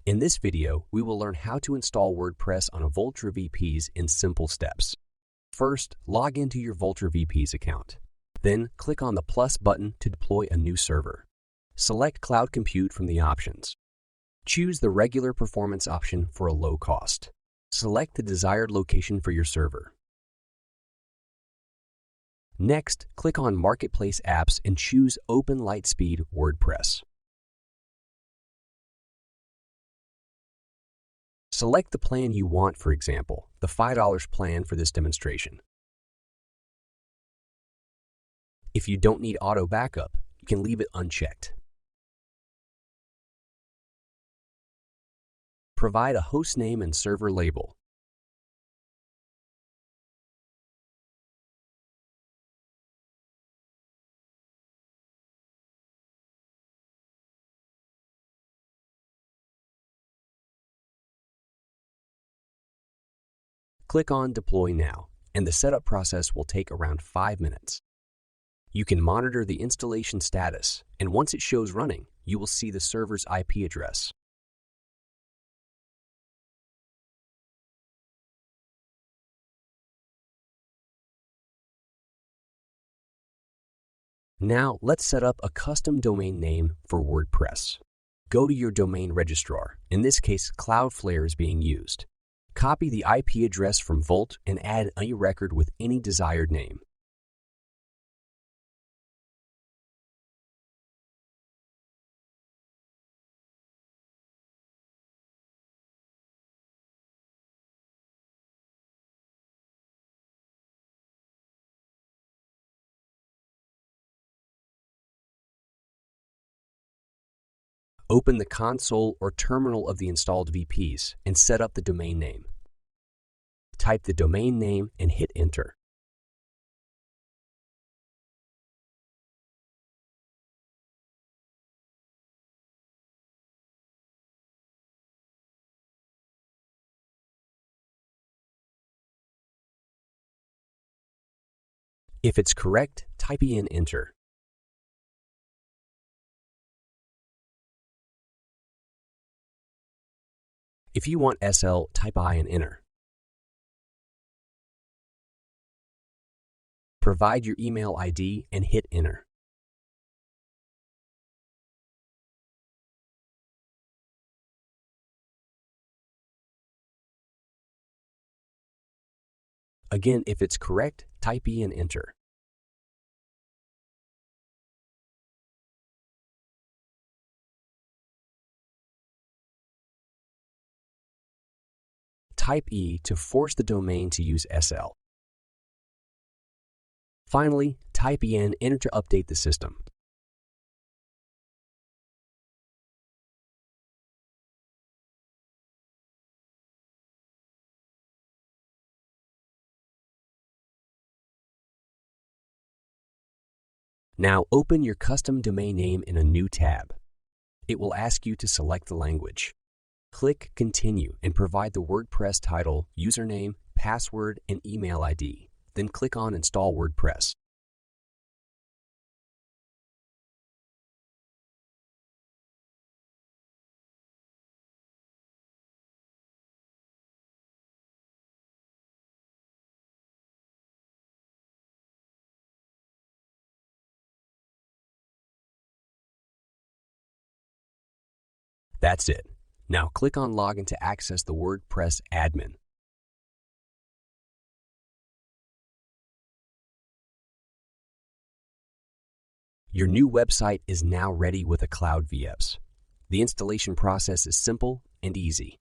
In this video, we will learn how to install WordPress on a Vultr VPS in simple steps. First, log into your Vultr VPS account. Then, click on the plus button to deploy a new server. Select Cloud Compute from the options. Choose the regular performance option for a low cost. Select the desired location for your server. Next, click on Marketplace Apps and choose Open Lightspeed WordPress. Select the plan you want, for example, the $5 plan for this demonstration. If you don't need auto backup, you can leave it unchecked. Provide a host name and server label. Click on Deploy Now, and the setup process will take around 5 minutes. You can monitor the installation status, and once it shows running, you will see the server's IP address. Now, let's set up a custom domain name for WordPress. Go to your domain registrar. In this case, Cloudflare is being used. Copy the IP address from Vultr and add a record with any desired name. Open the console or terminal of the installed VPS and set up the domain name. Type the domain name and hit Enter. If it's correct, type in Enter. If you want SL, type I and enter. Provide your email ID and hit Enter. Again, if it's correct, type E and enter. Type E to force the domain to use SL. Finally, type E and enter to update the system. Now open your custom domain name in a new tab. It will ask you to select the language. Click Continue and provide the WordPress title, username, password, and email ID. Then click on Install WordPress. That's it. Now click on Login to access the WordPress admin. Your new website is now ready with a Cloud VPS. The installation process is simple and easy.